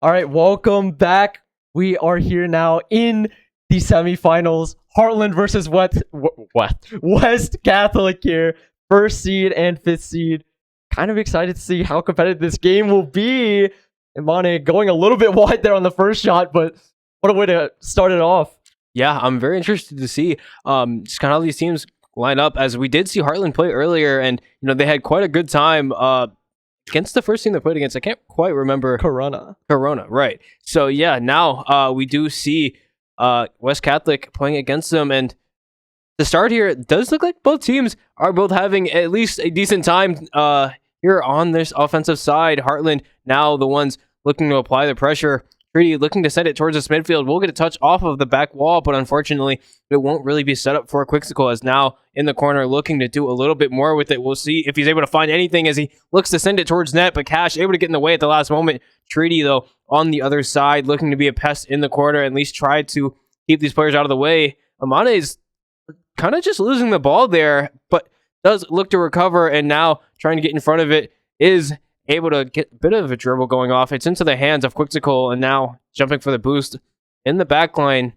All right, welcome back. We are here now in the semifinals. Hartland versus West Catholic here. First seed and fifth seed. Kind of excited to see how competitive this game will be. Imane going a little bit wide there on the first shot, but what a way to start it off. Yeah, I'm very interested to see just kind of how these teams line up, as we did see Hartland play earlier, and they had quite a good time against the first team they played against. I can't quite remember. Corona, right. So yeah, now we do see West Catholic playing against them, and the start here, it does look like both teams are both having at least a decent time here on this offensive side. Hartland now the ones looking to apply the pressure. Treaty looking to send it towards this midfield. We'll get a touch off of the back wall, but unfortunately, it won't really be set up for Qyxical, as now in the corner looking to do a little bit more with it. We'll see if he's able to find anything as he looks to send it towards net, but Cash able to get in the way at the last moment. Treaty, though, on the other side, looking to be a pest in the corner, at least try to keep these players out of the way. Imane is kind of just losing the ball there, but does look to recover, and now trying to get in front of it is able to get a bit of a dribble going off. It's into the hands of Qyxical, and now jumping for the boost in the back line.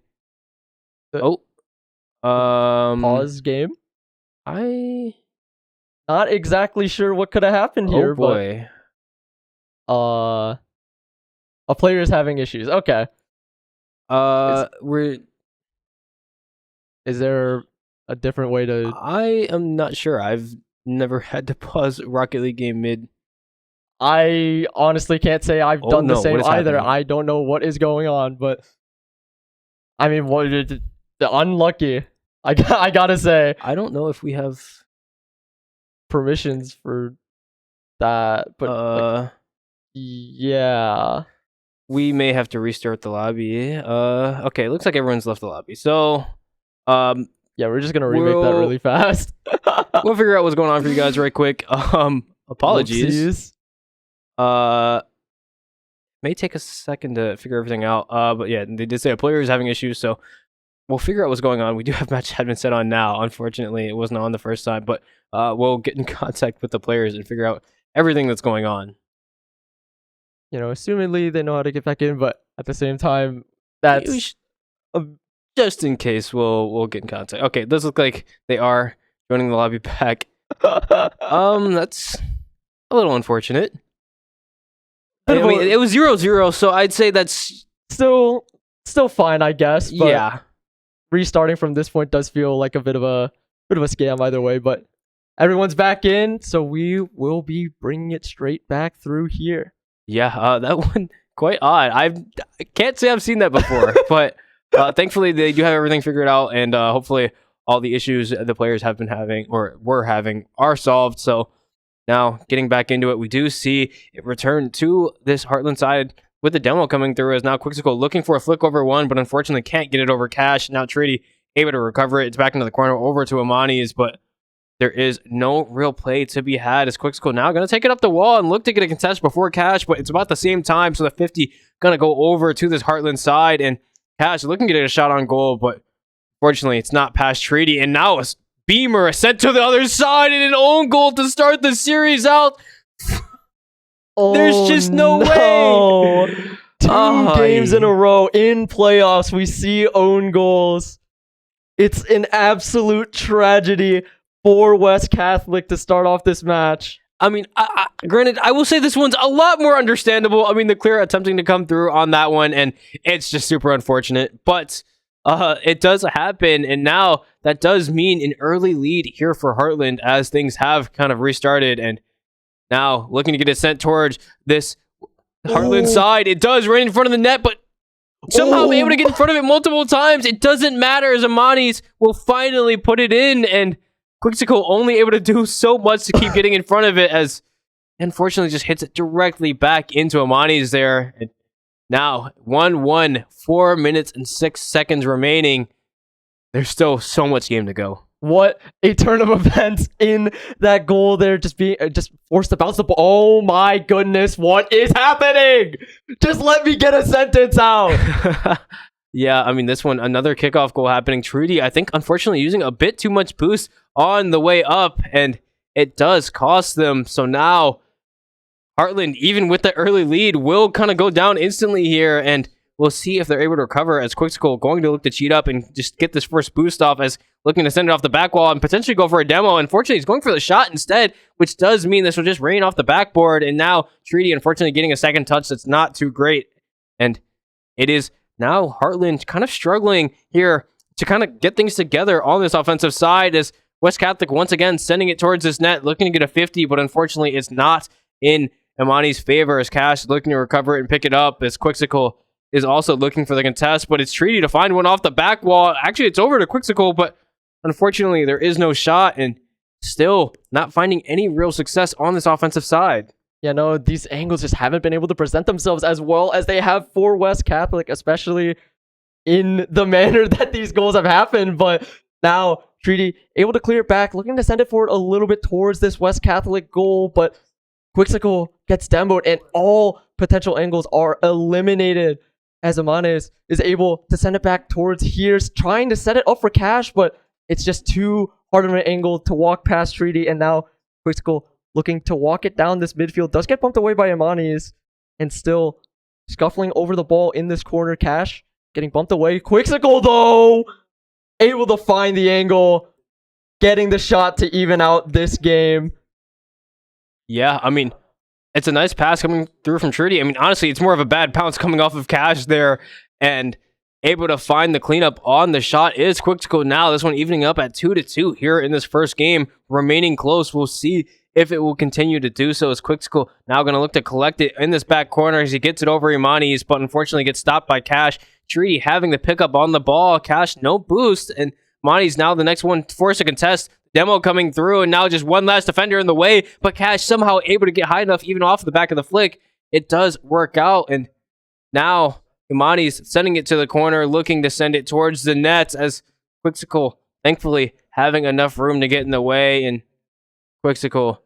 Pause game. I not exactly sure what could have happened here, boy. But a player is having issues. Okay. Is there a different way to? I am not sure. I've never had to pause Rocket League game mid. I honestly can't say I've done the same either. Happening? I don't know what is going on, but I mean, the unlucky. I gotta say, I don't know if we have permissions for that, but yeah, we may have to restart the lobby. Okay, looks like everyone's left the lobby, so yeah, we're just gonna remake that really fast. We'll figure out what's going on for you guys right quick. Apologies. May take a second to figure everything out. But yeah, they did say a player is having issues, so we'll figure out what's going on. We do have match admin set on now. Unfortunately, it wasn't on the first time, but we'll get in contact with the players and figure out everything that's going on. Assumingly they know how to get back in, but at the same time, that's just in case we'll get in contact. Okay, it does look like they are joining the lobby back. That's a little unfortunate. I mean, it was 0-0, so I'd say that's still fine, I guess. But yeah, restarting from this point does feel like a bit of a scam either way. But everyone's back in, so we will be bringing it straight back through here. Yeah, that one quite odd. I can't say I've seen that before, but thankfully they do have everything figured out, and hopefully all the issues the players have been having or were having are solved. So now getting back into it, we do see it return to this Hartland side with the demo coming through, as now Qyxical looking for a flick over one, but unfortunately can't get it over Cash. Now Treaty able to recover it. It's back into the corner over to Imane's, but there is no real play to be had, as Qyxical now going to take it up the wall and look to get a contest before Cash, but it's about the same time, so the 50 going to go over to this Hartland side, and Cash looking to get a shot on goal, but fortunately it's not past Treaty, and now a beamer sent to the other side and an own goal to start the series out. There's just no way. Two games in a row in playoffs, we see own goals. It's an absolute tragedy for West Catholic to start off this match. I mean, granted, I will say this one's a lot more understandable. I mean, the clear attempting to come through on that one, and it's just super unfortunate. But it does happen, and now that does mean an early lead here for Hartland, as things have kind of restarted, and now looking to get it sent towards this Hartland side. It does right in front of the net, but somehow able to get in front of it multiple times. It doesn't matter, as Imane's will finally put it in, and Qyxical only able to do so much to keep getting in front of it, as unfortunately just hits it directly back into Imane's there. And now 1-1, 4 minutes and 6 seconds remaining. There's still so much game to go. What a turn of events in that goal there, just forced to bounce the ball. Oh my goodness, what is happening? Just let me get a sentence out. Yeah, I mean, this one, another kickoff goal happening. Trudy, I think, unfortunately, using a bit too much boost on the way up, and it does cost them. So now Hartland, even with the early lead, will kind of go down instantly here, and we'll see if they're able to recover as Qyxical going to look to cheat up and just get this first boost off as looking to send it off the back wall and potentially go for a demo. Unfortunately, he's going for the shot instead, which does mean this will just rain off the backboard, and now Treaty, unfortunately, getting a second touch that's not too great. And it is now Hartland kind of struggling here to kind of get things together on this offensive side as West Catholic once again sending it towards this net, looking to get a 50, but unfortunately it's not in Imani's favor as Cash looking to recover it and pick it up as Qyxical is also looking for the contest, but it's Treaty to find one off the back wall. Actually, it's over to Qyxical, but unfortunately there is no shot and still not finding any real success on this offensive side. Yeah, no, these angles just haven't been able to present themselves as well as they have for West Catholic, especially in the manner that these goals have happened. But now Treaty able to clear it back, looking to send it forward a little bit towards this West Catholic goal, but Qyxical gets demoed and all potential angles are eliminated as Amanes is able to send it back towards here, trying to set it up for Cash, but it's just too hard of an angle to walk past Treaty, and now Qyxical looking to walk it down this midfield, does get bumped away by Amanes, and still scuffling over the ball in this corner. Cash getting bumped away. Qyxical, though, able to find the angle, getting the shot to even out this game. Yeah, I mean, it's a nice pass coming through from Treaty. I mean, honestly, it's more of a bad bounce coming off of Cash there, and able to find the cleanup on the shot is Qyxical now. This one evening up at 2-2 here in this first game, remaining close. We'll see if it will continue to do so as Qyxical now going to look to collect it in this back corner as he gets it over Imani's, but unfortunately gets stopped by Cash. Treaty having the pickup on the ball. Cash, no boost, and Imani's now the next one forced to contest. Demo coming through, and now just one last defender in the way, but Cash somehow able to get high enough even off the back of the flick. It does work out, and now Imani's sending it to the corner, looking to send it towards the net as Qyxical thankfully having enough room to get in the way, and Qyxical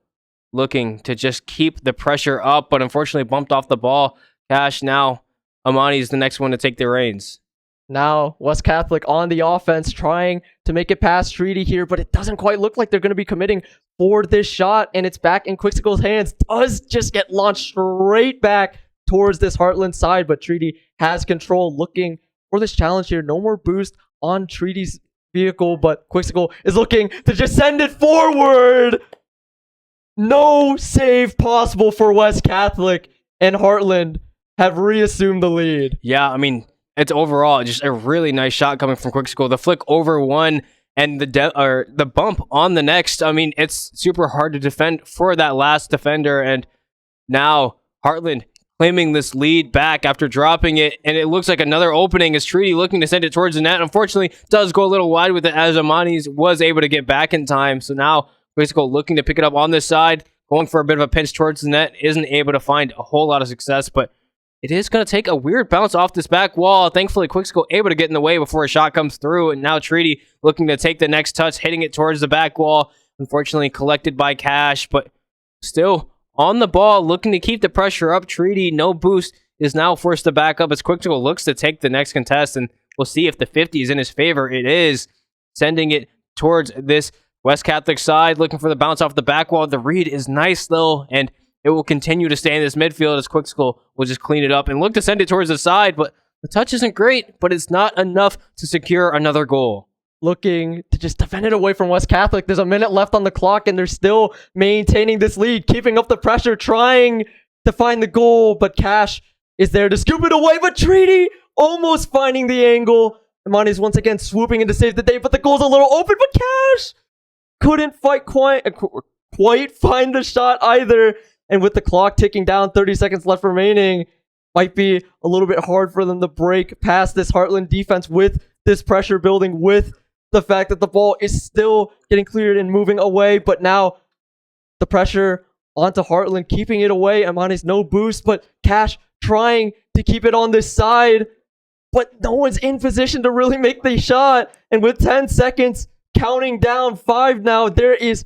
looking to just keep the pressure up, but unfortunately bumped off the ball. Cash now, Imani's the next one to take the reins. Now, West Catholic on the offense, trying to make it past Treaty here, but it doesn't quite look like they're going to be committing for this shot, and it's back in Qyxical's hands. Does just get launched straight back towards this Hartland side, but Treaty has control, looking for this challenge here. No more boost on Treaty's vehicle, but Qyxical is looking to just send it forward. No save possible for West Catholic, and Hartland have reassumed the lead. Yeah, I mean, it's overall just a really nice shot coming from Qyxical. The flick over one and the bump on the next. I mean, it's super hard to defend for that last defender. And now Hartland claiming this lead back after dropping it. And it looks like another opening as Treaty looking to send it towards the net. Unfortunately, does go a little wide with it as Imani's was able to get back in time. So now Qyxical looking to pick it up on this side, going for a bit of a pinch towards the net. Isn't able to find a whole lot of success, but it is going to take a weird bounce off this back wall. Thankfully, Qyxical able to get in the way before a shot comes through. And now Treaty looking to take the next touch, hitting it towards the back wall. Unfortunately, collected by Cash, but still on the ball, looking to keep the pressure up. Treaty, no boost, is now forced to back up as Qyxical looks to take the next contest. And we'll see if the 50 is in his favor. It is. Sending it towards this West Catholic side, looking for the bounce off the back wall. The read is nice, though, and it will continue to stay in this midfield as Qyxical will just clean it up and look to send it towards the side, but the touch isn't great, but it's not enough to secure another goal. Looking to just defend it away from West Catholic. There's a minute left on the clock, and they're still maintaining this lead, keeping up the pressure, trying to find the goal, but Cash is there to scoop it away, but Treaty almost finding the angle. Imani's once again swooping in to save the day, but the goal's a little open, but Cash couldn't quite find the shot either. And with the clock ticking down, 30 seconds left remaining, might be a little bit hard for them to break past this Hartland defense with this pressure building, with the fact that the ball is still getting cleared and moving away. But now the pressure onto Hartland, keeping it away. Imani's no boost, but Cash trying to keep it on this side. But no one's in position to really make the shot. And with 10 seconds, counting down 5 now, there is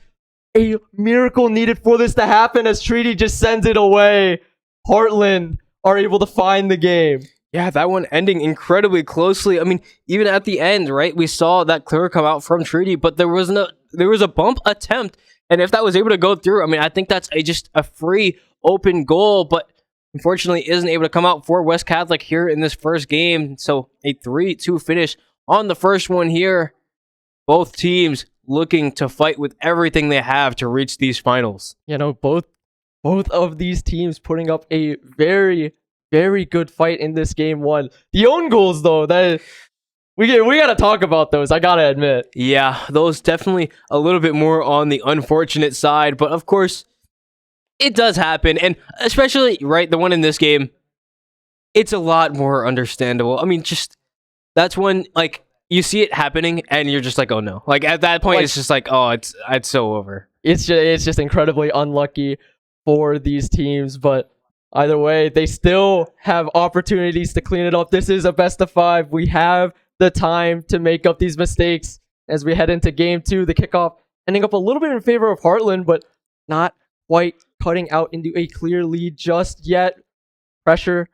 a miracle needed for this to happen as Treaty just sends it away. Heartland are able to find the game. Yeah, that one ending incredibly closely. I mean, even at the end, right, we saw that clear come out from Treaty, but there was a bump attempt, and if that was able to go through, I mean, I think that's just a free open goal, but unfortunately isn't able to come out for West Catholic here in this first game. So a 3-2 finish on the first one here. Both teams looking to fight with everything they have to reach these finals. You know, both of these teams putting up a very, very good fight in this game one. The own goals, though, that we gotta talk about those, I gotta admit. Yeah, those definitely a little bit more on the unfortunate side, but of course, it does happen, and especially, right, the one in this game, it's a lot more understandable. I mean, just, that's when, like, you see it happening, and you're just like, oh no. Like, at that point, it's just like, oh, it's so over. It's just incredibly unlucky for these teams, but either way, they still have opportunities to clean it up. This is a best of 5. We have the time to make up these mistakes as we head into game 2. The kickoff ending up a little bit in favor of Hartland, but not quite cutting out into a clear lead just yet. Pressure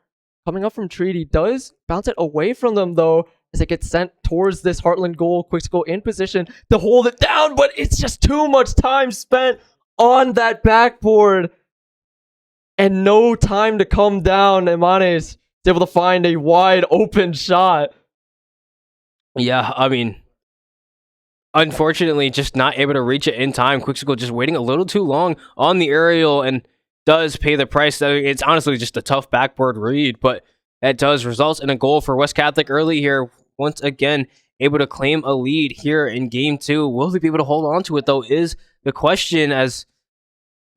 coming up from Treaty does bounce it away from them, though, as it gets sent towards this Hartland goal. Qyxical in position to hold it down, but it's just too much time spent on that backboard and no time to come down. Imanes is able to find a wide open shot. Yeah, I mean, unfortunately, just not able to reach it in time. Qyxical just waiting a little too long on the aerial and does pay the price. It's honestly just a tough backboard read, but that does result in a goal for West Catholic early here. Once again, able to claim a lead here in game 2. Will they be able to hold on to it, though, is the question, as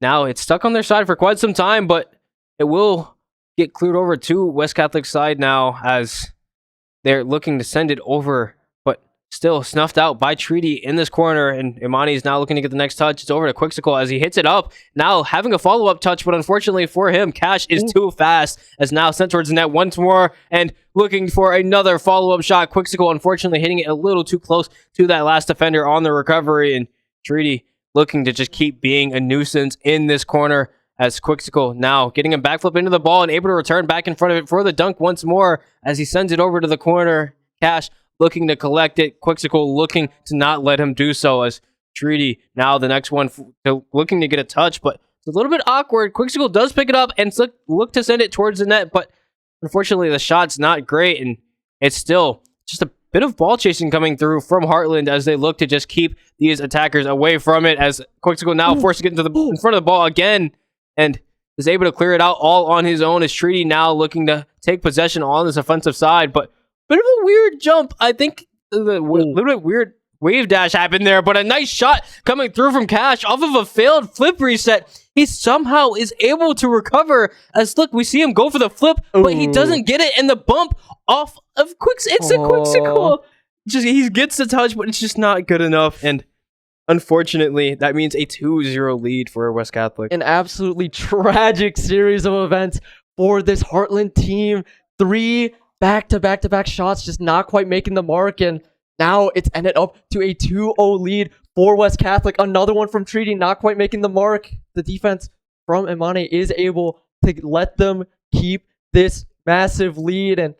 now it's stuck on their side for quite some time, but it will get cleared over to West Catholic's side now as they're looking to send it over, but still snuffed out by Treaty in this corner, and Imani is now looking to get the next touch. It's over to Qyxical as he hits it up, now having a follow-up touch, but unfortunately for him, Cash is too fast, as now sent towards the net once more, and looking for another follow-up shot. Qyxical unfortunately hitting it a little too close to that last defender on the recovery, and Treaty looking to just keep being a nuisance in this corner, as Qyxical now getting a backflip into the ball and able to return back in front of it for the dunk once more as he sends it over to the corner. Cash looking to collect it. Qyxical looking to not let him do so, as Treaty now the next one looking to get a touch, but it's a little bit awkward. Qyxical does pick it up and look to send it towards the net, but unfortunately the shot's not great, and it's still just a bit of ball chasing coming through from Hartland as they look to just keep these attackers away from it, as Qyxical now forced to get into in front of the ball again, and is able to clear it out all on his own, as Treaty now looking to take possession on this offensive side. But bit of a weird jump. I think the little bit weird wave dash happened there, but a nice shot coming through from Cash off of a failed flip reset. He somehow is able to recover, as look, we see him go for the flip, but he doesn't get it, and the bump off of Qyxical. Just he gets the touch, but it's just not good enough, and unfortunately, that means a 2-0 lead for West Catholic. An absolutely tragic series of events for this Hartland team. 3 back-to-back shots just not quite making the mark, and now it's ended up to a 2-0 lead for West Catholic. Another one from Treaty not quite making the mark. The defense from Imani is able to let them keep this massive lead, and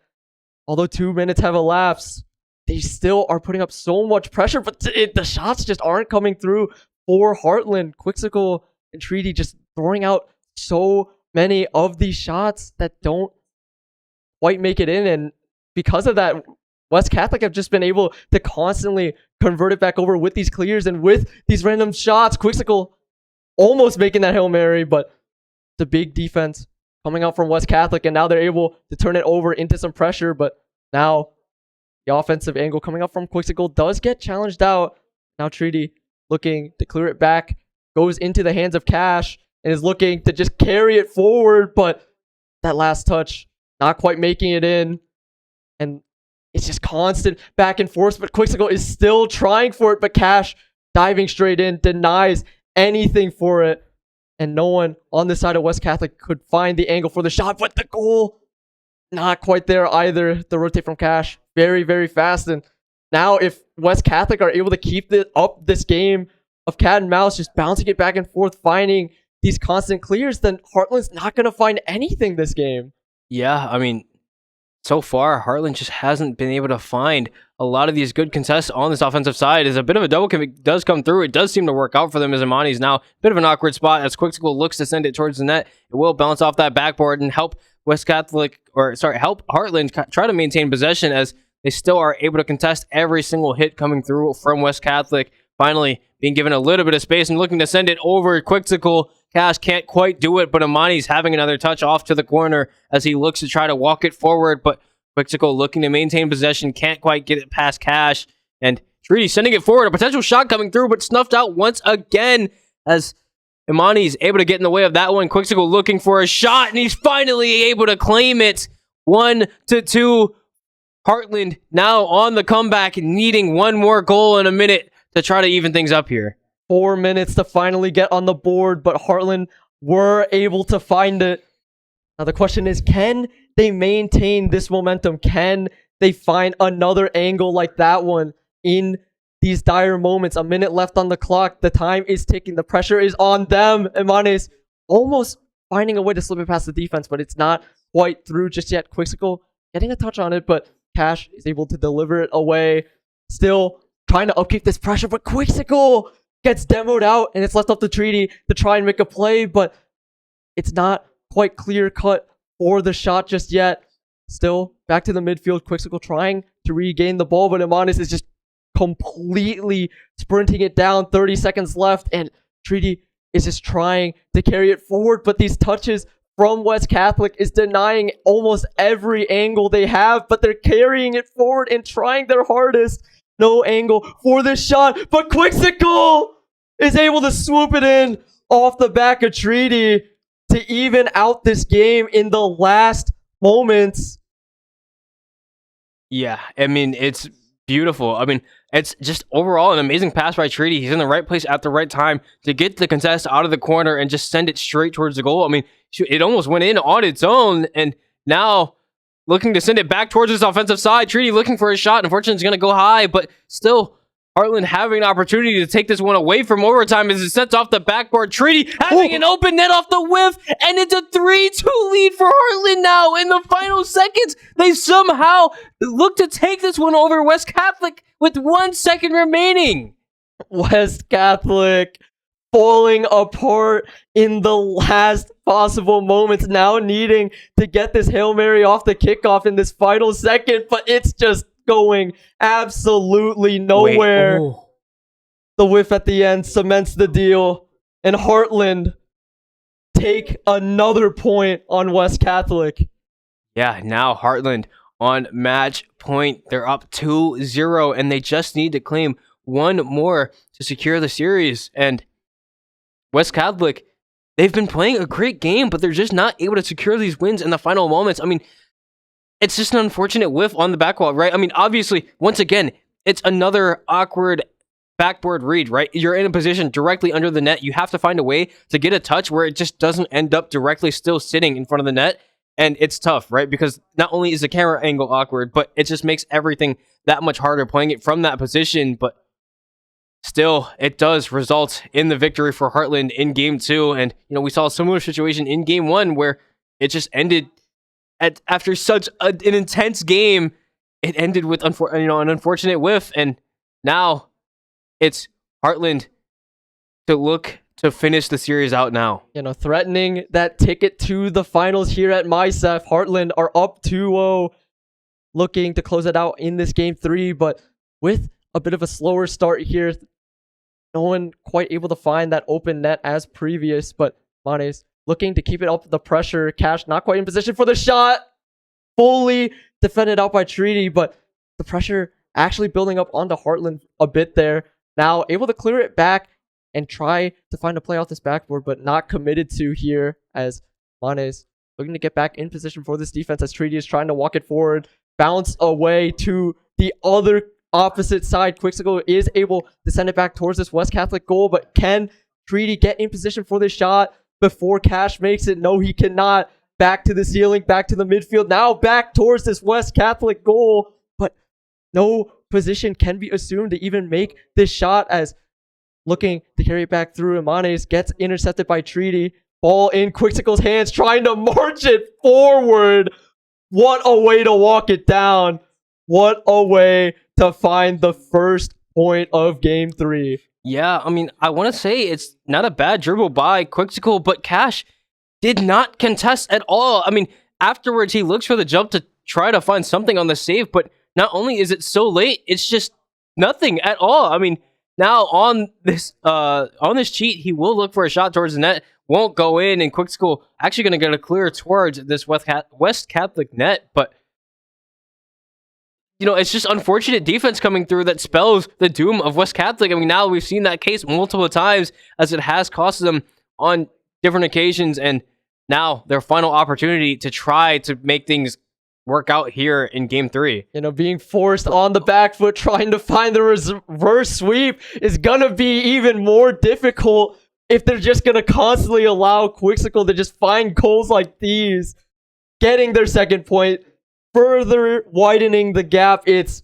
although 2 minutes have elapsed, they still are putting up so much pressure, but the shots just aren't coming through for Hartland. Qyxical and Treaty just throwing out so many of these shots that don't quite make it in, and because of that, West Catholic have just been able to constantly convert it back over with these clears and with these random shots. Qyxical almost making that Hail Mary, but the big defense coming out from West Catholic, and now they're able to turn it over into some pressure, but now the offensive angle coming up from Qyxical does get challenged out. Now Treaty looking to clear it back, goes into the hands of Cash, and is looking to just carry it forward, but that last touch not quite making it in, and it's just constant back and forth, but Qyxical is still trying for it, but Cash diving straight in, denies anything for it, and no one on this side of West Catholic could find the angle for the shot, but the goal not quite there either. The rotate from Cash very, very fast, and now if West Catholic are able to keep up this game of cat and mouse, just bouncing it back and forth, finding these constant clears, then Hartland's not going to find anything this game. Yeah, I mean, so far, Hartland just hasn't been able to find a lot of these good contests on this offensive side. As a bit of a double commit does come through, it does seem to work out for them as Imani's now a bit of an awkward spot as Qyxical looks to send it towards the net. It will bounce off that backboard and help help Hartland try to maintain possession as they still are able to contest every single hit coming through from West Catholic. Finally, being given a little bit of space and looking to send it over. Qyxical Cash can't quite do it, but Imani's having another touch off to the corner as he looks to try to walk it forward, but Qyxical looking to maintain possession, can't quite get it past Cash, and Treaty sending it forward. A potential shot coming through, but snuffed out once again as Imani's able to get in the way of that one. Qyxical looking for a shot, and he's finally able to claim it. 1-2. Hartland now on the comeback, needing one more goal in a minute to try to even things up here. 4 minutes to finally get on the board, but Hartland were able to find it. Now the question is, can they maintain this momentum? Can they find another angle like that one in these dire moments? A minute left on the clock. The time is ticking. The pressure is on them. Imani's almost finding a way to slip it past the defense, but it's not quite through just yet. Qyxical getting a touch on it, but Cash is able to deliver it away. Still trying to upkeep this pressure, but Qyxical gets demoed out, and it's left up to Treaty to try and make a play, but it's not quite clear cut for the shot just yet. Still back to the midfield. Qyxical trying to regain the ball, but Imanis is just completely sprinting it down. 30 seconds left, and Treaty is just trying to carry it forward, but these touches from West Catholic is denying almost every angle they have, but they're carrying it forward and trying their hardest. No angle for this shot, but Qyxical is able to swoop it in off the back of Treaty to even out this game in the last moments. Yeah, I mean, it's beautiful. I mean, it's just overall an amazing pass by Treaty. He's in the right place at the right time to get the contest out of the corner and just send it straight towards the goal. I mean, it almost went in on its own, and now looking to send it back towards his offensive side. Treaty looking for a shot. Unfortunately, it's going to go high, but still, Hartland having an opportunity to take this one away from overtime as it sets off the backboard. Treaty having an open net off the whiff, and it's a 3-2 lead for Hartland now in the final seconds. They somehow look to take this one over West Catholic with 1 second remaining. West Catholic falling apart in the last possible moments, now needing to get this Hail Mary off the kickoff in this final second, but it's just going absolutely nowhere. The whiff at the end cements the deal, and Hartland take another point on West Catholic. Yeah, now Hartland on match point. They're up 2-0, and they just need to claim one more to secure the series. And West Catholic, they've been playing a great game, but they're just not able to secure these wins in the final moments. I mean, it's just an unfortunate whiff on the back wall, right? I mean, obviously, once again, it's another awkward backboard read, right? You're in a position directly under the net. You have to find a way to get a touch where it just doesn't end up directly still sitting in front of the net. And it's tough, right? Because not only is the camera angle awkward, but it just makes everything that much harder playing it from that position. But still, it does result in the victory for Hartland in Game 2. And, you know, we saw a similar situation in Game 1 where it just ended after such an intense game. It ended with an unfortunate whiff. And now it's Hartland to look to finish the series out now. You know, threatening that ticket to the finals here at MiHSEF. Hartland are up 2-0, looking to close it out in this Game 3, but with a bit of a slower start here. No one quite able to find that open net as previous, but Manes looking to keep it up the pressure. Cash not quite in position for the shot. Fully defended out by Treaty, but the pressure actually building up onto Hartland a bit there. Now able to clear it back and try to find a play off this backboard, but not committed to here as Manes looking to get back in position for this defense as Treaty is trying to walk it forward. Bounce away to the other opposite side. Qyxical is able to send it back towards this West Catholic goal, but can Treaty get in position for this shot before Cash makes it? No, he cannot. Back to the ceiling, back to the midfield, now back towards this West Catholic goal, but no position can be assumed to even make this shot as looking to carry it back through. Imanes gets intercepted by Treaty. Ball in Qyxical's hands, trying to march it forward. What a way to walk it down. What a way to find the first point of game 3. Yeah, I mean, I want to say it's not a bad dribble by Qyxical, but Cash did not contest at all. I mean, afterwards, he looks for the jump to try to find something on the save, but not only is it so late, it's just nothing at all. I mean, now on this cheat, he will look for a shot towards the net, won't go in, and Qyxical actually going to get a clear towards this West Catholic net, but you know, it's just unfortunate defense coming through that spells the doom of West Catholic. I mean, now we've seen that case multiple times as it has cost them on different occasions, and now their final opportunity to try to make things work out here in game 3. You know, being forced on the back foot, trying to find the reverse sweep is going to be even more difficult if they're just going to constantly allow Qyxical to just find goals like these, getting their second point, further widening the gap. It's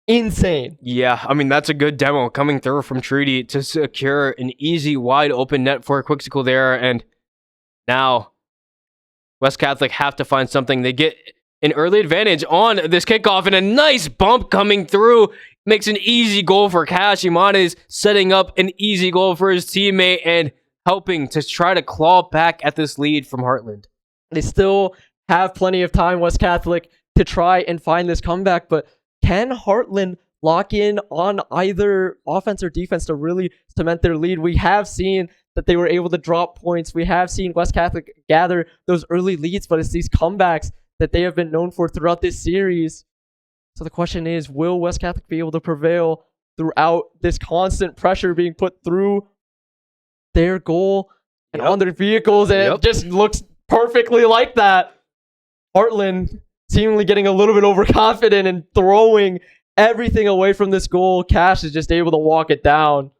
insane. Yeah, I mean, that's a good demo coming through from Treaty to secure an easy, wide open net for Qyxical there. And now West Catholic have to find something. They get an early advantage on this kickoff, and a nice bump coming through makes an easy goal for Cash. Imanes setting up an easy goal for his teammate and helping to try to claw back at this lead from Hartland. They still have plenty of time, West Catholic, to try and find this comeback, but can Hartland lock in on either offense or defense to really cement their lead? We have seen that they were able to drop points. We have seen West Catholic gather those early leads, but it's these comebacks that they have been known for throughout this series. So the question is, will West Catholic be able to prevail throughout this constant pressure being put through their goal and on their vehicles? And it just looks perfectly like that. Hartland seemingly getting a little bit overconfident and throwing everything away from this goal. Cash is just able to walk it down.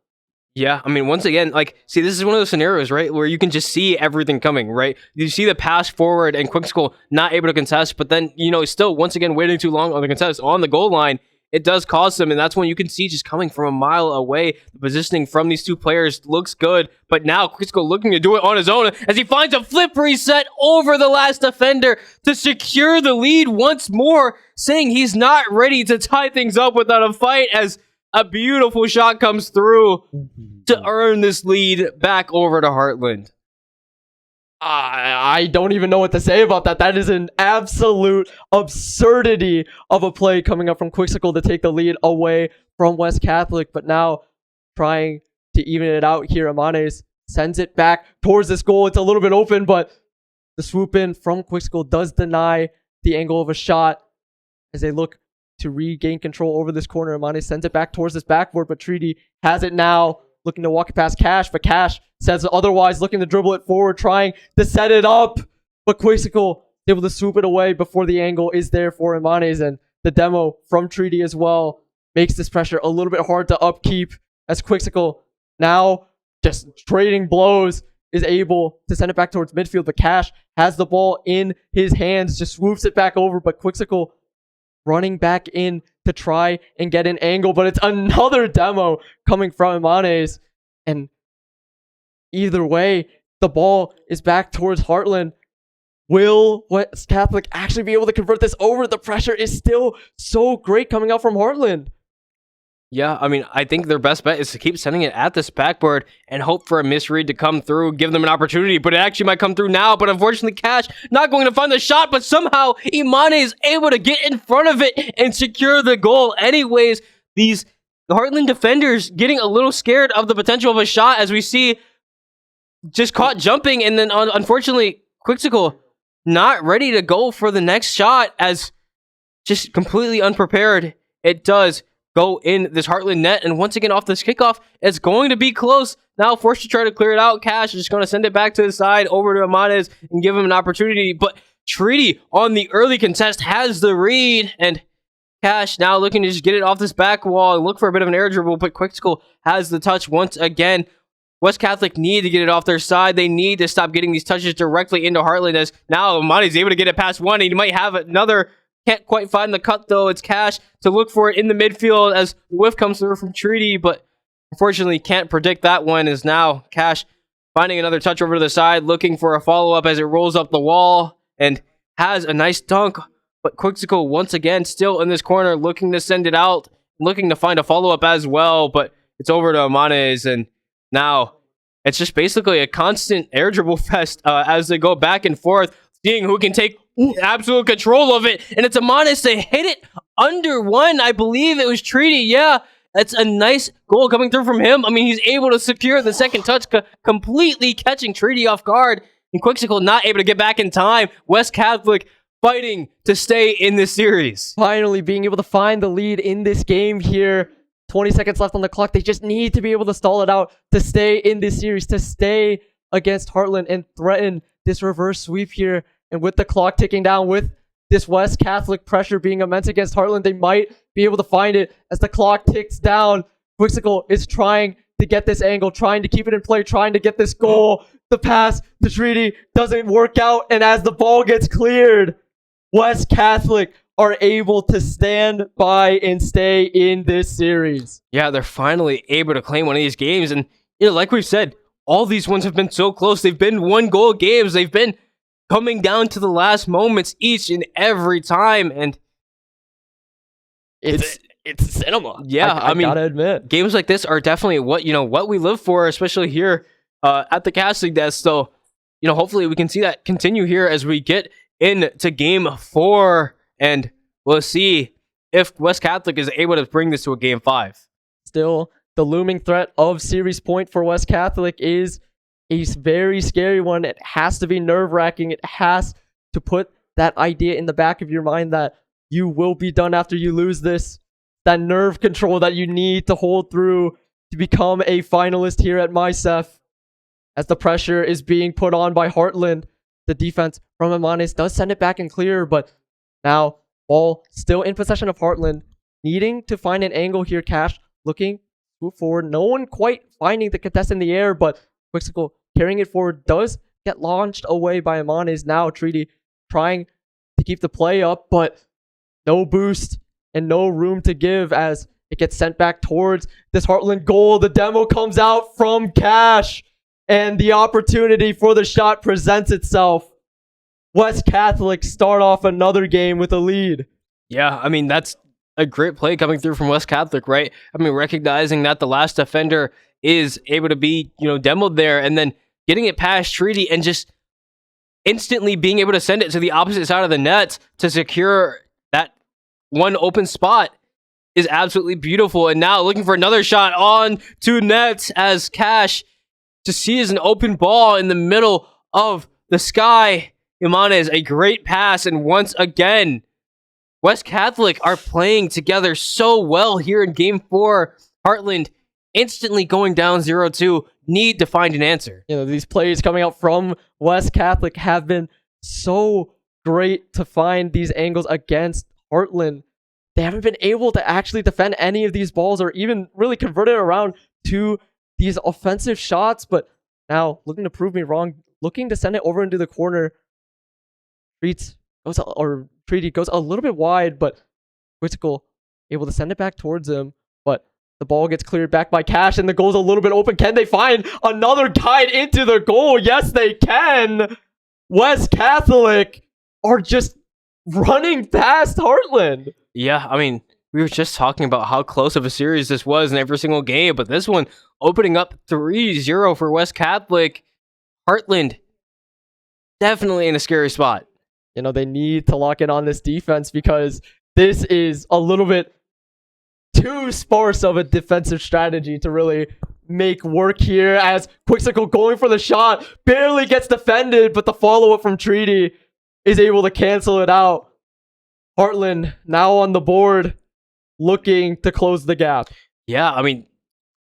Yeah, I mean, once again, like, see, this is one of those scenarios, right, where you can just see everything coming, right? You see the pass forward and Qyxical not able to contest, but then, you know, still, once again, waiting too long on the contest on the goal line. It does cost them, and that's when you can see just coming from a mile away, the positioning from these two players looks good, but now Qyxical looking to do it on his own as he finds a flip reset over the last defender to secure the lead once more, saying he's not ready to tie things up without a fight as a beautiful shot comes through to earn this lead back over to Hartland. I don't even know what to say about that. That is an absolute absurdity of a play coming up from Qyxical to take the lead away from West Catholic. But now trying to even it out here, Imanes sends it back towards this goal. It's a little bit open, but the swoop in from Qyxical does deny the angle of a shot as they look to regain control over this corner. Imanes sends it back towards this backboard, but Treaty has it now, looking to walk it past Cash, but Cash says otherwise, looking to dribble it forward, trying to set it up, but Qyxical able to swoop it away before the angle is there for Imanes, and the demo from Treaty as well makes this pressure a little bit hard to upkeep as Qyxical now just trading blows is able to send it back towards midfield, but Cash has the ball in his hands, just swoops it back over, but Qyxical running back in to try and get an angle, but it's another demo coming from Imanes. And either way, the ball is back towards Hartland. Will West Catholic actually be able to convert this over? The pressure is still so great coming out from Hartland. Yeah, I mean, I think their best bet is to keep sending it at this backboard and hope for a misread to come through, give them an opportunity, but it actually might come through now, but unfortunately Cash not going to find the shot, but somehow Imane is able to get in front of it and secure the goal. Anyways, these Hartland defenders getting a little scared of the potential of a shot as we see just caught jumping, and then unfortunately Qyxical not ready to go for the next shot as just completely unprepared. It does go in this Hartland net, and once again off this kickoff, it's going to be close. Now forced to try to clear it out. Cash is just going to send it back to the side over to Imanes and give him an opportunity, but Treaty on the early contest has the read, and Cash now looking to just get it off this back wall and look for a bit of an air dribble, but Qyxical has the touch once again. West Catholic need to get it off their side. They need to stop getting these touches directly into Hartland, as now Imanes is able to get it past one, and he might have another. Can't quite find the cut though. It's Cash to look for it in the midfield as the whiff comes through from Treaty, but unfortunately can't predict that one, as now Cash finding another touch over to the side, looking for a follow-up as it rolls up the wall and has a nice dunk, but Qyxical once again still in this corner, looking to send it out, looking to find a follow-up as well, but it's over to Amanes, and now it's just basically a constant air dribble fest as they go back and forth, seeing who can take absolute control of it, and it's Amanes to hit it under one. I believe it was Treaty. Yeah, that's a nice goal coming through from him. I mean, he's able to secure the second touch, completely catching Treaty off guard, and Qyxical not able to get back in time. West Catholic fighting to stay in this series. Finally being able to find the lead in this game here. 20 seconds left on the clock. They just need to be able to stall it out to stay in this series, to stay against Hartland and threaten this reverse sweep here. And with the clock ticking down, with this West Catholic pressure being immense against Hartland, they might be able to find it as the clock ticks down. Qyxical is trying to get this angle, trying to keep it in play, trying to get this goal. The pass, the treaty doesn't work out, and as the ball gets cleared, West Catholic are able to stand by and stay in this series. Yeah, they're finally able to claim one of these games, and like we've said, all these ones have been so close. They've been 1-goal games. They've been coming down to the last moments each and every time, and it's cinema. Yeah, I mean, gotta admit, games like this are definitely what we live for, especially here at the casting desk. So, hopefully we can see that continue here as we get into game 4, and we'll see if West Catholic is able to bring this to a game 5. Still, the looming threat of series point for West Catholic is a very scary one. It has to be nerve-wracking. It has to put that idea in the back of your mind that you will be done after you lose this. That nerve control that you need to hold through to become a finalist here at MiHSEF. As the pressure is being put on by Hartland, the defense from Amanes does send it back and clear, but now ball still in possession of Hartland, needing to find an angle here. Cash looking to move forward. No one quite finding the contest in the air, but Qyxical carrying it forward does get launched away by Amanes. Now Treaty trying to keep the play up, but no boost and no room to give as it gets sent back towards this Hartland goal. The demo comes out from Cash, and the opportunity for the shot presents itself. West Catholic start off another game with a lead. Yeah, I mean, that's a great play coming through from West Catholic, right? I mean, recognizing that the last defender is able to be, demoed there, and then getting it past Treaty and just instantly being able to send it to the opposite side of the net to secure that one open spot is absolutely beautiful. And now looking for another shot on to net as Cash just sees an open ball in the middle of the sky. Imanes, a great pass, and once again, West Catholic are playing together so well here in Game 4. Hartland instantly going down 0-2, need to find an answer. These plays coming out from West Catholic have been so great to find these angles against Hartland. They haven't been able to actually defend any of these balls or even really convert it around to these offensive shots, but now looking to prove me wrong, looking to send it over into the corner. Treaty goes a little bit wide, but Qyxical able to send it back towards him, but the ball gets cleared back by Cash, and the goal's a little bit open. Can they find another guide into the goal? Yes, they can. West Catholic are just running past Hartland. Yeah, I mean, we were just talking about how close of a series this was in every single game, but this one opening up 3-0 for West Catholic. Hartland definitely in a scary spot. They need to lock in on this defense because this is a little bit too sparse of a defensive strategy to really make work here, as Qyxical going for the shot barely gets defended, but the follow-up from Treaty is able to cancel it out. Hartland now on the board, looking to close the gap. Yeah, I mean,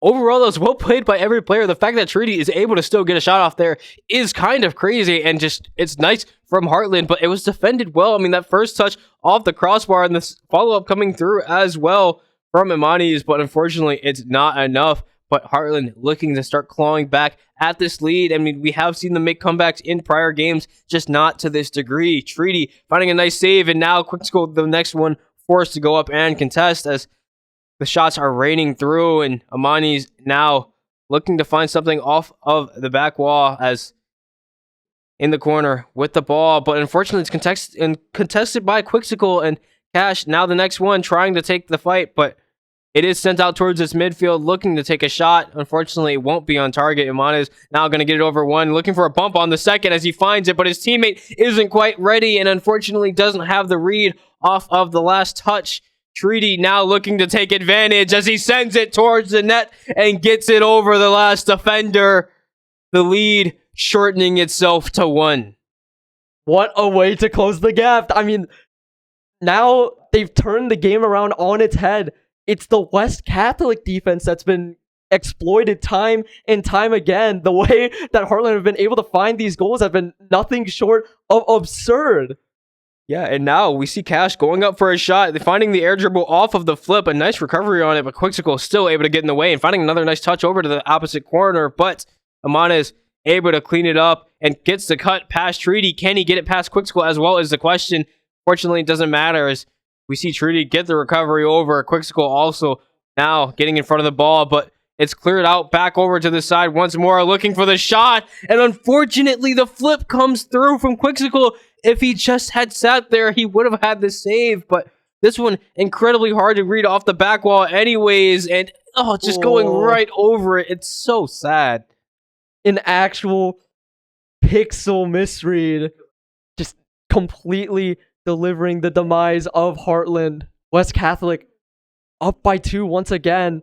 overall, that was well played by every player. The fact that Treaty is able to still get a shot off there is kind of crazy, and just, it's nice from Hartland, but it was defended well. I mean, that first touch off the crossbar and this follow-up coming through as well from Imanes, but unfortunately, it's not enough. But Hartland looking to start clawing back at this lead. I mean, we have seen them make comebacks in prior games, just not to this degree. Treaty finding a nice save, and now Qyxical, the next one, forced to go up and contest as the shots are raining through, and Imanes now looking to find something off of the back wall as in the corner with the ball, but unfortunately it's contested by Qyxical and Cash. Now the next one trying to take the fight, but it is sent out towards its midfield, looking to take a shot. Unfortunately, it won't be on target. Iman is now going to get it over one, looking for a bump on the second as he finds it, but his teammate isn't quite ready and unfortunately doesn't have the read off of the last touch. Treaty now looking to take advantage as he sends it towards the net and gets it over the last defender. The lead shortening itself to 1. What a way to close the gap. I mean, now they've turned the game around on its head. It's the West Catholic defense that's been exploited time and time again. The way that Hartland have been able to find these goals have been nothing short of absurd. Yeah, and now we see Cash going up for a shot, finding the air dribble off of the flip. A nice recovery on it, but Qyxical still able to get in the way and finding another nice touch over to the opposite corner. But Amana is able to clean it up and gets the cut past Treaty. Can he get it past Qyxical as well is the question. Fortunately, it doesn't matter as we see Treaty get the recovery over. Qyxical also now getting in front of the ball, but it's cleared out back over to the side once more, looking for the shot. And unfortunately, the flip comes through from Qyxical. If he just had sat there, he would have had the save. But this one, incredibly hard to read off the back wall anyways. And, just going right over it. It's so sad. An actual pixel misread. Just completely delivering the demise of Hartland. West Catholic up by 2 once again.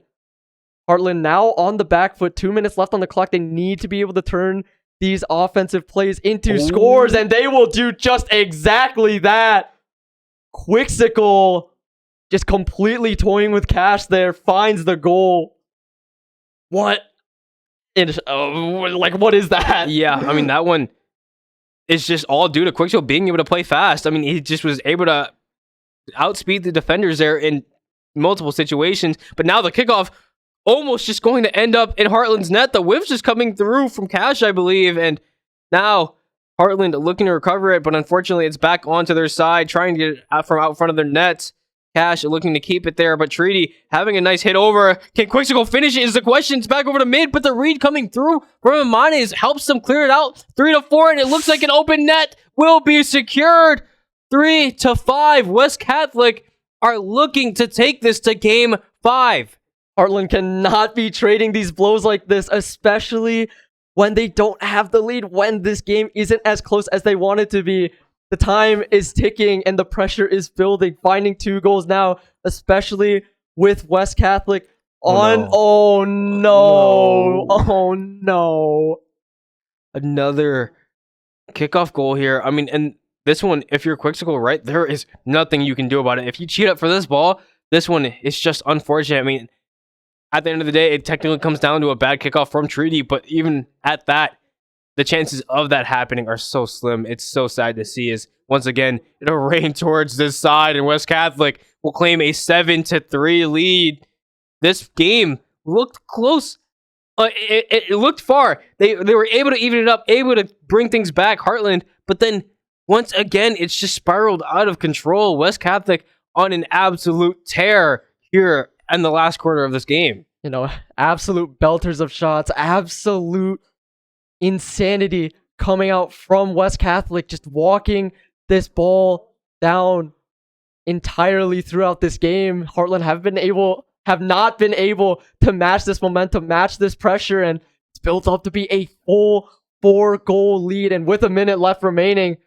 Hartland now on the back foot. 2 minutes left on the clock. They need to be able to turn these offensive plays into scores, and they will do just exactly that. Qyxical just completely toying with Cash there, finds the goal. What? What is that? Yeah, I mean, that one is just all due to Qyxical being able to play fast. I mean, he just was able to outspeed the defenders there in multiple situations, but now the kickoff almost just going to end up in Hartland's net. The whiff's just coming through from Cash, I believe, and now Hartland looking to recover it, but unfortunately it's back onto their side, trying to get it out from out front of their net. Cash looking to keep it there, but Treaty having a nice hit over. Can Qyxical finish it is the question. It's back over to mid, but the read coming through from Imanes helps them clear it out. 3-4, and it looks like an open net will be secured. 3-5. West Catholic are looking to take this to game 5. Hartland cannot be trading these blows like this, especially when they don't have the lead, when this game isn't as close as they want it to be. The time is ticking and the pressure is building. Finding 2 goals now, especially with West Catholic on... Oh no. Another kickoff goal here. I mean, and this one, if you're Qyxical, right, there is nothing you can do about it. If you cheat up for this ball, this one is just unfortunate. I mean, at the end of the day, it technically comes down to a bad kickoff from Treaty, but even at that, the chances of that happening are so slim. It's so sad to see as, once again, it'll rain towards this side, and West Catholic will claim a 7-3 lead. This game looked close. It looked far. They were able to even it up, able to bring things back, Hartland, but then, once again, it's just spiraled out of control. West Catholic on an absolute tear here in the last quarter of this game. You know, absolute belters of shots, absolute insanity coming out from West Catholic, just walking this ball down entirely throughout this game. Hartland have not been able to match this momentum, match this pressure, and it's built up to be a full 4-goal lead. And with a minute left remaining,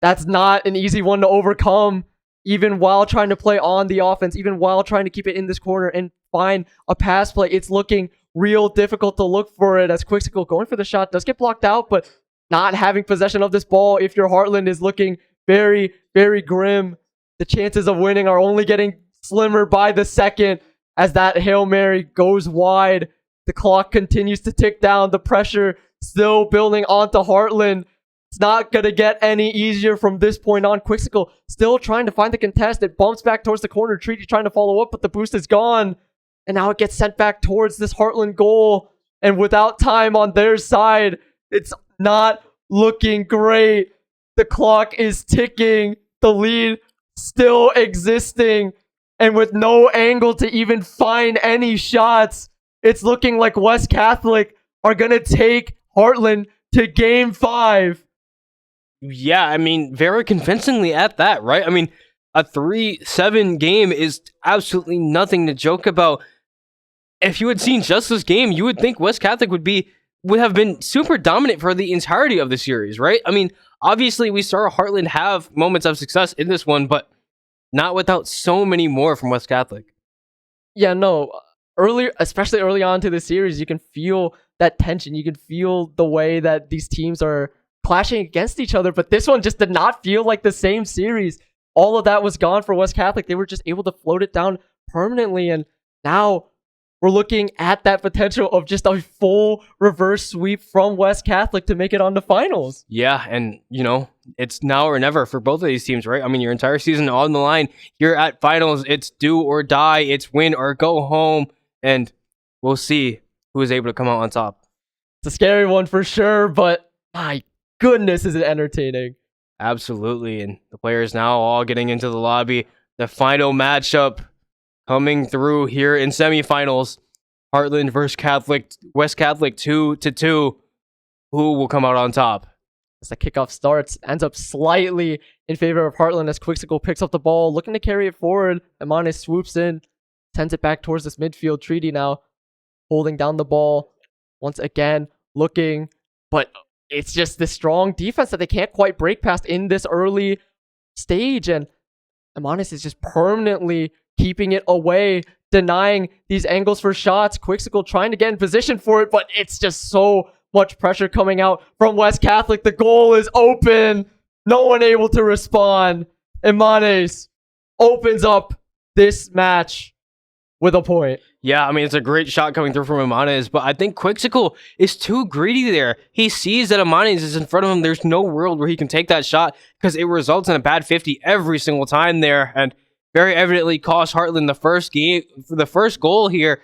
that's not an easy one to overcome, even while trying to play on the offense, even while trying to keep it in this corner and find a pass play. It's looking real difficult to look for it as Qyxical going for the shot does get blocked out, but not having possession of this ball, if your Hartland, is looking very, very grim. The chances of winning are only getting slimmer by the second as that Hail Mary goes wide. The clock continues to tick down. The pressure still building onto Hartland. It's not going to get any easier from this point on. Qyxical still trying to find the contest. It bumps back towards the corner. Treaty trying to follow up, but the boost is gone. And now it gets sent back towards this Hartland goal. And without time on their side, it's not looking great. The clock is ticking. The lead still existing. And with no angle to even find any shots, it's looking like West Catholic are going to take Hartland to game 5. Yeah, I mean, very convincingly at that, right? I mean, a 3-7 game is absolutely nothing to joke about. If you had seen just this game, you would think West Catholic would have been super dominant for the entirety of the series, right? I mean, obviously we saw Hartland have moments of success in this one, but not without so many more from West Catholic. Yeah, no. Earlier, especially early on to the series, you can feel that tension. You can feel the way that these teams are clashing against each other. But this one just did not feel like the same series. All of that was gone for West Catholic. They were just able to float it down permanently. And now we're looking at that potential of just a full reverse sweep from West Catholic to make it on the finals. Yeah, and, it's now or never for both of these teams, right? I mean, your entire season on the line. You're at finals. It's do or die. It's win or go home. And we'll see who is able to come out on top. It's a scary one for sure, but my goodness, is it entertaining. Absolutely. And the players now all getting into the lobby. The final matchup coming through here in semifinals. Hartland versus Catholic. West Catholic 2-2. Who will come out on top? As the kickoff starts, ends up slightly in favor of Hartland as Qyxical picks up the ball, looking to carry it forward. Amanis swoops in, sends it back towards this midfield. Treaty now holding down the ball once again, looking, but it's just this strong defense that they can't quite break past in this early stage, and Amanis is just permanently keeping it away, denying these angles for shots. Qyxical trying to get in position for it, but it's just so much pressure coming out from West Catholic. The goal is open. No one able to respond. Amanis opens up this match with a point. Yeah, I mean, it's a great shot coming through from Amanes, but I think Qyxical is too greedy there. He sees that Amanes is in front of him. There's no world where he can take that shot because it results in a bad 50 every single time there, and very evidently cost Hartland the first goal here.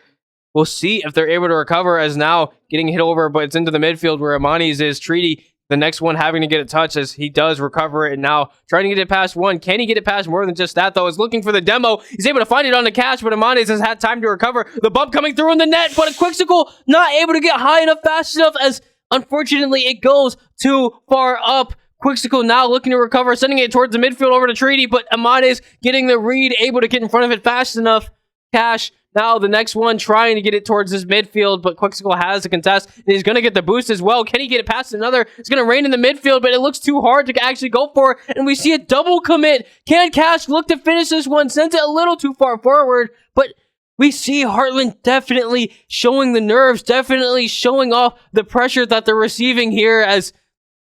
We'll see if they're able to recover, as now getting hit over, but it's into the midfield where Amanes is. Treaty, the next one having to get a touch as he does recover it, and now trying to get it past one. Can he get it past more than just that, though? Is looking for the demo. He's able to find it on the catch, but Amanes has had time to recover. The bump coming through in the net, but Qyxical not able to get high enough, fast enough, as unfortunately it goes too far up. Qyxical now looking to recover, sending it towards the midfield over to Treaty, but Amanes getting the read, able to get in front of it fast enough. Cash now the next one trying to get it towards this midfield, but Qyxical has the contest, and he's going to get the boost as well. Can he get it past another? It's going to rain in the midfield, but it looks too hard to actually go for it, and we see a double commit. Can Cash look to finish this one? Sends it a little too far forward, but we see Hartland definitely showing the nerves, definitely showing off the pressure that they're receiving here, as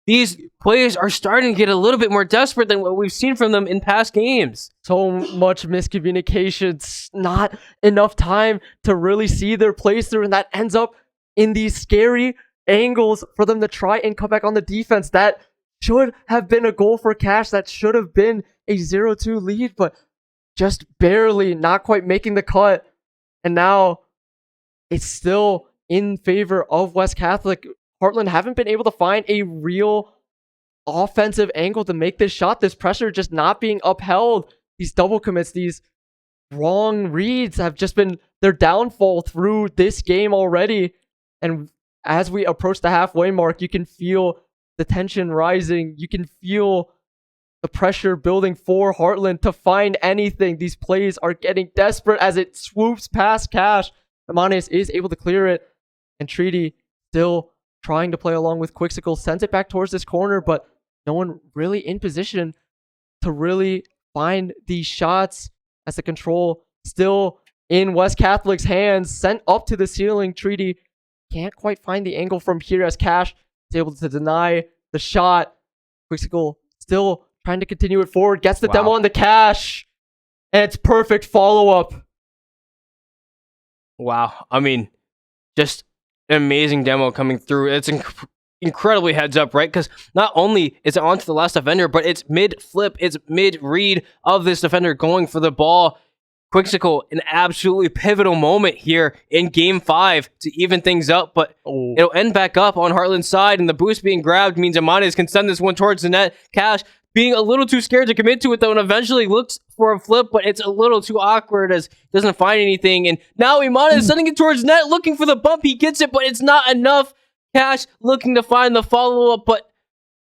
these players are starting to get a little bit more desperate than what we've seen from them in past games. So much miscommunication, not enough time to really see their plays through, and that ends up in these scary angles for them to try and come back on the defense. That should have been a goal for Cash. That should have been a 0-2 lead, but just barely, not quite making the cut. And now it's still in favor of West Catholic. Hartland haven't been able to find a real offensive angle to make this shot. This pressure just not being upheld. These double commits, these wrong reads have just been their downfall through this game already. And as we approach the halfway mark, you can feel the tension rising. You can feel the pressure building for Hartland to find anything. These plays are getting desperate as it swoops past Cash. Amanes is able to clear it, and Treaty still trying to play along with Qyxical, sends it back towards this corner, but no one really in position to really find these shots, as the control still in West Catholic's hands, sent up to the ceiling. Treaty can't quite find the angle from here as Cash is able to deny the shot. Qyxical still trying to continue it forward, gets the demo on the Cash, and it's perfect follow-up. Wow. I mean, just an amazing demo coming through. It's incredibly heads up, right? Because not only is it onto the last defender, but it's mid-flip, it's mid-read of this defender going for the ball. Qyxical, an absolutely pivotal moment here in Game 5 to even things up, but it'll end back up on Hartland's side, and the boost being grabbed means Amanes can send this one towards the net. Cash being a little too scared to commit to it, though, and eventually looks for a flip, but it's a little too awkward as he doesn't find anything. And now Iman is sending it towards net, looking for the bump. He gets it, but it's not enough. Cash looking to find the follow-up, but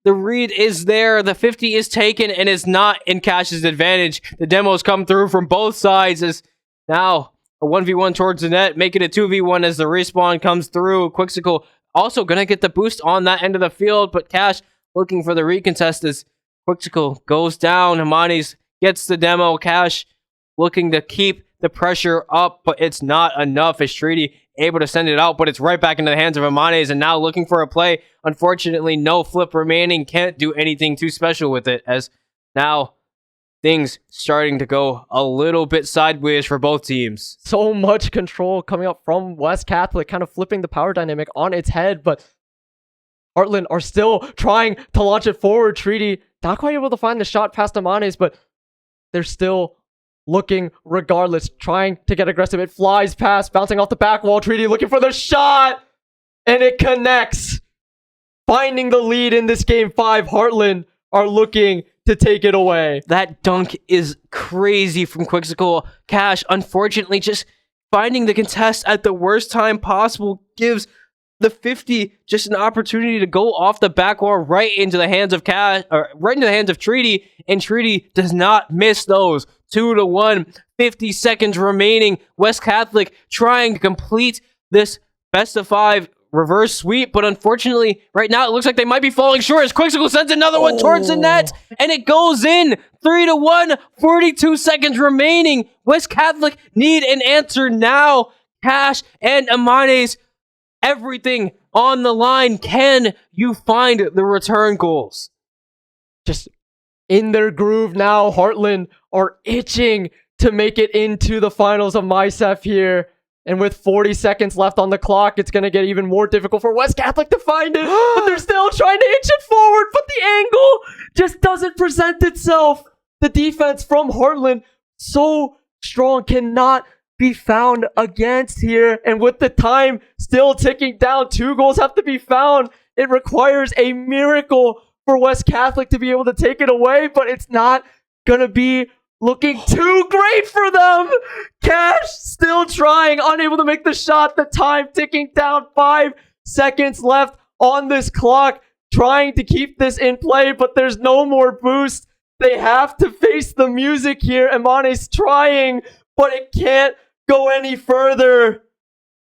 The read is there. The 50 is taken and is not in Cash's advantage. The demos come through from both sides as now a 1v1 towards the net, make it a 2v1 as the respawn comes through. Qyxical also going to get the boost on that end of the field, but Cash looking for the recontest as Qyxical goes down. Hamanes gets the demo. Cash looking to keep the pressure up, but it's not enough as Treaty able to send it out, but it's right back into the hands of Hamanes and now looking for a play. Unfortunately, no flip remaining. Can't do anything too special with it as now things starting to go a little bit sideways for both teams. So much control coming up from West Catholic, kind of flipping the power dynamic on its head, but Hartland are still trying to launch it forward. Treaty not quite able to find the shot past Hamanes, but they're still looking regardless, trying to get aggressive. It flies past, bouncing off the back wall. Treaty looking for the shot, and it connects. Finding the lead in this game 5, Hartland are looking to take it away. That dunk is crazy from Qyxical. Cash, unfortunately, just finding the contest at the worst time possible gives the 50 just an opportunity to go off the back wall right into the hands of Cash, or right into the hands of Treaty, and Treaty does not miss those. 2-1, 50 seconds remaining. West Catholic trying to complete this best of 5 reverse sweep, but unfortunately, right now it looks like they might be falling short as Qyxical sends another one towards the net, and it goes in. 3-1, 42 seconds remaining. West Catholic need an answer now. Cash and Hamanes, everything on the line. Can you find the return goals? Just in their groove now. Hartland are itching to make it into the finals of MiHSEF here. And with 40 seconds left on the clock, it's going to get even more difficult for West Catholic to find it. But they're still trying to inch it forward, but the angle just doesn't present itself. The defense from Hartland, so strong, cannot be found against here. And with the time still ticking down, 2 goals have to be found. It requires a miracle for West Catholic to be able to take it away, but it's not going to be looking too great for them. Cash still trying, unable to make the shot. The time ticking down, 5 seconds left on this clock. Trying to keep this in play, but there's no more boost. They have to face the music here. Hamanes trying, but it can't go any further.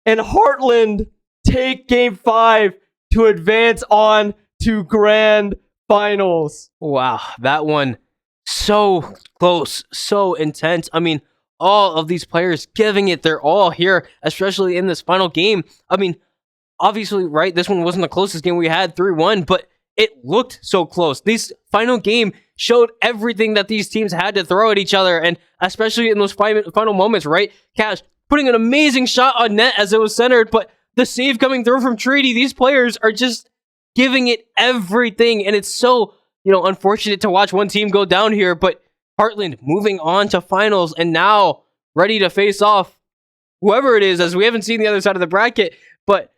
And Hartland take game 5 to advance on to grand finals. Wow, that one so close, so intense. I mean, all of these players giving it their all here, especially in this final game. I mean, obviously, right, this one wasn't the closest game we had, 3-1, but it looked so close. This final game showed everything that these teams had to throw at each other, and especially in those final moments, right? Cash putting an amazing shot on net as it was centered, but the save coming through from Treaty, these players are just giving it everything, and it's so, unfortunate to watch one team go down here, but Hartland moving on to finals and now ready to face off whoever it is, as we haven't seen the other side of the bracket, but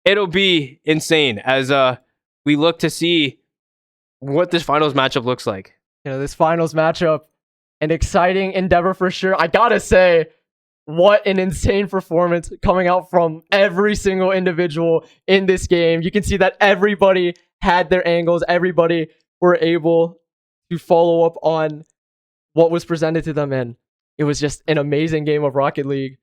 it'll be insane as we look to see what this finals matchup looks like. This finals matchup, an exciting endeavor for sure. I gotta say, what an insane performance coming out from every single individual in this game. You can see that everybody had their angles. Everybody were able to follow up on what was presented to them, and it was just an amazing game of Rocket League.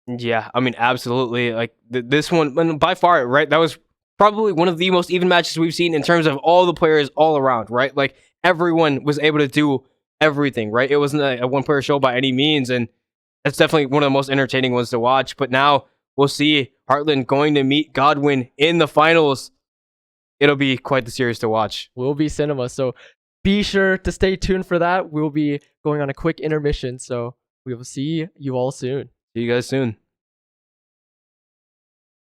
Yeah, I mean, absolutely. Like this one, by far, right? That was probably one of the most even matches we've seen in terms of all the players all around, right? Like everyone was able to do everything, right? It wasn't a one-player show by any means, and it's definitely one of the most entertaining ones to watch. But now we'll see Hartland going to meet Godwin in the finals. It'll be quite the series to watch. Will be cinema, so be sure to stay tuned for that. We'll be going on a quick intermission, so we will see you all soon. See you guys soon.